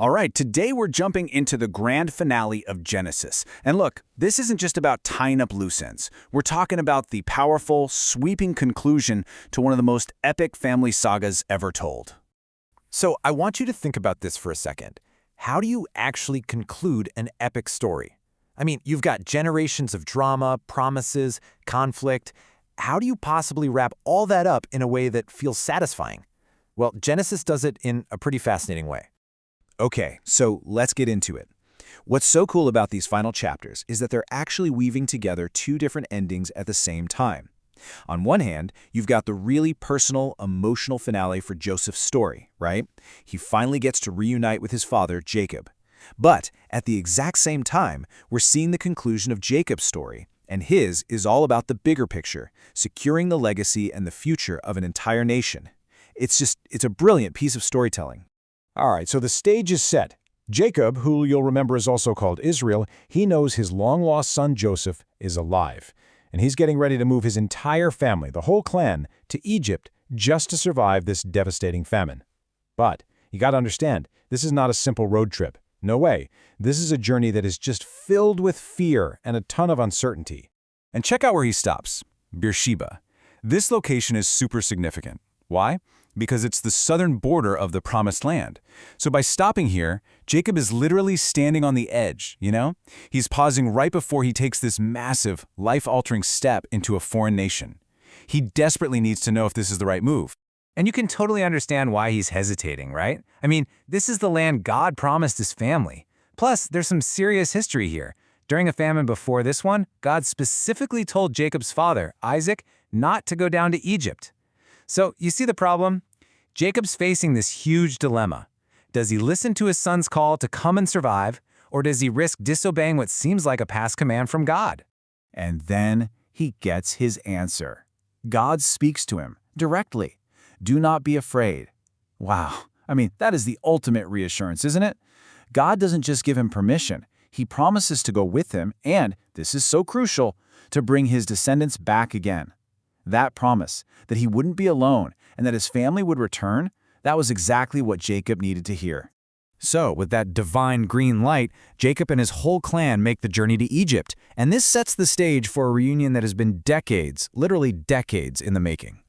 All right, today we're jumping into the grand finale of Genesis. And look, this isn't just about tying up loose ends. We're talking about the powerful, sweeping conclusion to one of the most epic family sagas ever told. So I want you to think about this for a second. How do you actually conclude an epic story? I mean, you've got generations of drama, promises, conflict. How do you possibly wrap all that up in a way that feels satisfying? Well, Genesis does it in a pretty fascinating way. Okay, so let's get into it. What's so cool about these final chapters is that they're actually weaving together two different endings at the same time. On one hand, you've got the really personal, emotional finale for Joseph's story, right? He finally gets to reunite with his father, Jacob. But at the exact same time, we're seeing the conclusion of Jacob's story, and his is all about the bigger picture, securing the legacy and the future of an entire nation. It's a brilliant piece of storytelling. All right, so the stage is set. Jacob, who you'll remember is also called Israel, he knows his long-lost son Joseph is alive. And he's getting ready to move his entire family, the whole clan, to Egypt just to survive this devastating famine. But you got to understand, this is not a simple road trip. No way. This is a journey that is just filled with fear and a ton of uncertainty. And check out where he stops, Beersheba. This location is super significant. Why? Because it's the southern border of the Promised Land. So by stopping here, Jacob is literally standing on the edge, you know? He's pausing right before he takes this massive, life-altering step into a foreign nation. He desperately needs to know if this is the right move. And you can totally understand why he's hesitating, right? I mean, this is the land God promised his family. Plus, there's some serious history here. During a famine before this one, God specifically told Jacob's father, Isaac, not to go down to Egypt. So, you see the problem? Jacob's facing this huge dilemma. Does he listen to his son's call to come and survive, or does he risk disobeying what seems like a past command from God? And then he gets his answer. God speaks to him directly. Do not be afraid. Wow, I mean, that is the ultimate reassurance, isn't it? God doesn't just give him permission. He promises to go with him and, this is so crucial, to bring his descendants back again. That promise, that he wouldn't be alone and that his family would return, that was exactly what Jacob needed to hear. So, with that divine green light, Jacob and his whole clan make the journey to Egypt, and this sets the stage for a reunion that has been decades, literally decades, in the making.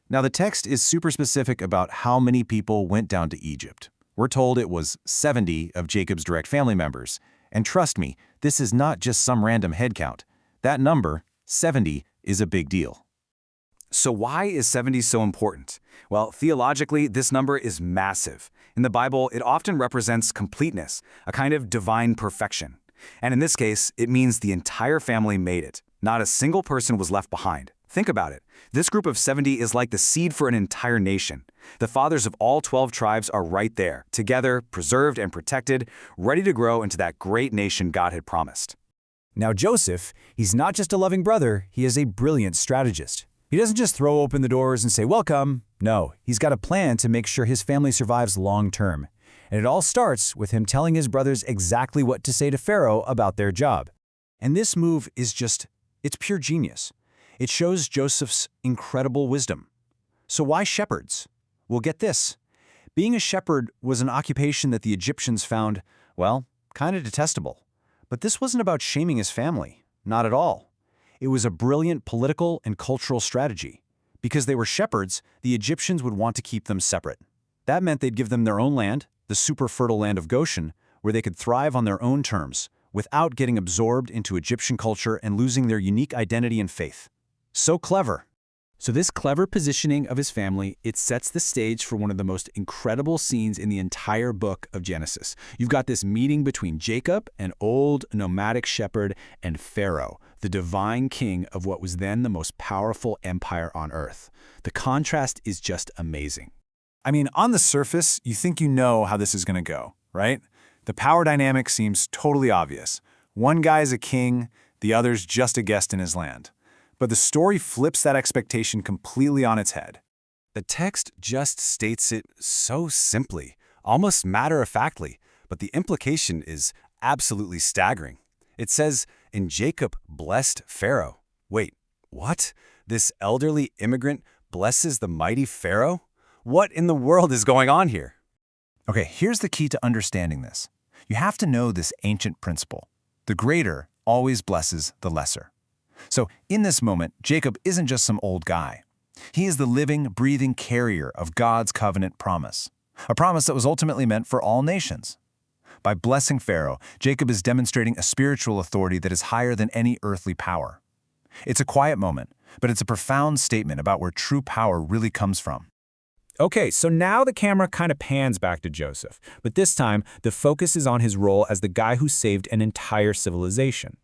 Now, the text is super specific about how many people went down to Egypt. We're told it was 70 of Jacob's direct family members. And trust me, this is not just some random head count. That number, 70, is a big deal. So why is 70 so important? Well, theologically, this number is massive. In the Bible, it often represents completeness, a kind of divine perfection. And in this case, it means the entire family made it. Not a single person was left behind. Think about it. This group of 70 is like the seed for an entire nation. The fathers of all 12 tribes are right there, together, preserved and protected, ready to grow into that great nation God had promised. Now Joseph, he's not just a loving brother, he is a brilliant strategist. He doesn't just throw open the doors and say, "Welcome." No, he's got a plan to make sure his family survives long term. And it all starts with him telling his brothers exactly what to say to Pharaoh about their job. And this move is it's pure genius. It shows Joseph's incredible wisdom. So why shepherds? Well, get this. Being a shepherd was an occupation that the Egyptians found, well, kind of detestable. But this wasn't about shaming his family. Not at all. It was a brilliant political and cultural strategy. Because they were shepherds, the Egyptians would want to keep them separate. That meant they'd give them their own land, the super fertile land of Goshen, where they could thrive on their own terms, without getting absorbed into Egyptian culture and losing their unique identity and faith. So clever. So this clever positioning of his family, it sets the stage for one of the most incredible scenes in the entire book of Genesis. You've got this meeting between Jacob, an old nomadic shepherd, and Pharaoh, the divine king of what was then the most powerful empire on earth. The contrast is just amazing. I mean, on the surface, you think you know how this is going to go, right? The power dynamic seems totally obvious. One guy's a king, the other's just a guest in his land. But the story flips that expectation completely on its head. The text just states it so simply, almost matter-of-factly, but the implication is absolutely staggering. It says, "And Jacob blessed Pharaoh." Wait, what? This elderly immigrant blesses the mighty Pharaoh? What in the world is going on here? Okay, here's the key to understanding this. You have to know this ancient principle. The greater always blesses the lesser. So in this moment, Jacob isn't just some old guy. He is the living, breathing carrier of God's covenant promise, a promise that was ultimately meant for all nations. By blessing Pharaoh, Jacob is demonstrating a spiritual authority that is higher than any earthly power. It's a quiet moment, but it's a profound statement about where true power really comes from. Okay, so now the camera kind of pans back to Joseph, but this time the focus is on his role as the guy who saved an entire civilization.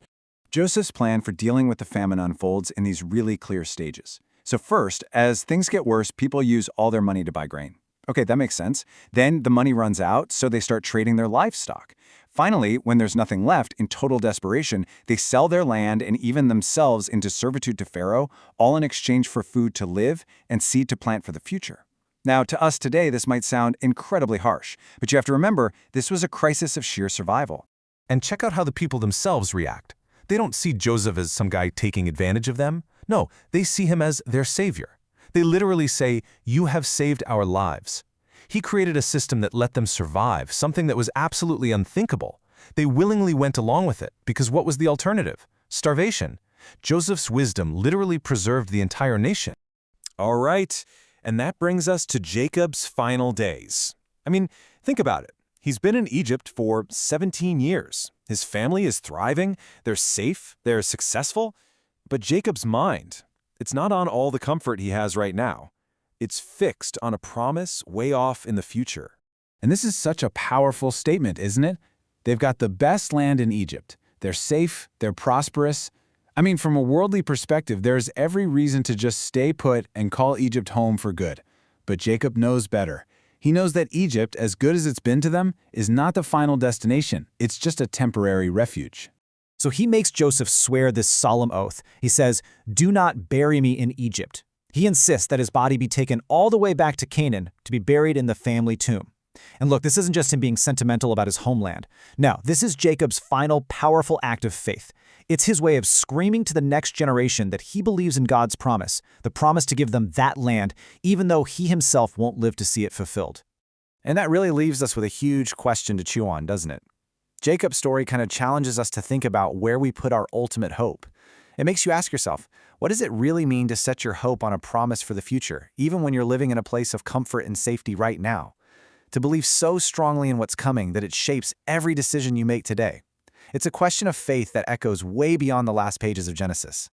Joseph's plan for dealing with the famine unfolds in these really clear stages. So first, as things get worse, people use all their money to buy grain. Okay, that makes sense. Then the money runs out, so they start trading their livestock. Finally, when there's nothing left, in total desperation, they sell their land and even themselves into servitude to Pharaoh, all in exchange for food to live and seed to plant for the future. Now, to us today, this might sound incredibly harsh, but you have to remember, this was a crisis of sheer survival. And check out how the people themselves react. They don't see Joseph as some guy taking advantage of them. No, they see him as their savior. They literally say, "You have saved our lives." He created a system that let them survive, something that was absolutely unthinkable. They willingly went along with it, because what was the alternative? Starvation. Joseph's wisdom literally preserved the entire nation. All right, and that brings us to Jacob's final days. I mean, think about it. He's been in Egypt for 17 years. His family is thriving, they're safe, they're successful. But Jacob's mind, it's not on all the comfort he has right now. It's fixed on a promise way off in the future. And this is such a powerful statement, isn't it? They've got the best land in Egypt. They're safe, they're prosperous. I mean, from a worldly perspective, there's every reason to just stay put and call Egypt home for good. But Jacob knows better. He knows that Egypt, as good as it's been to them, is not the final destination. It's just a temporary refuge. So he makes Joseph swear this solemn oath. He says, "Do not bury me in Egypt." He insists that his body be taken all the way back to Canaan to be buried in the family tomb. And look, this isn't just him being sentimental about his homeland. No, this is Jacob's final powerful act of faith. It's his way of screaming to the next generation that he believes in God's promise, the promise to give them that land, even though he himself won't live to see it fulfilled. And that really leaves us with a huge question to chew on, doesn't it? Jacob's story kind of challenges us to think about where we put our ultimate hope. It makes you ask yourself, what does it really mean to set your hope on a promise for the future, even when you're living in a place of comfort and safety right now? To believe so strongly in what's coming that it shapes every decision you make today. It's a question of faith that echoes way beyond the last pages of Genesis.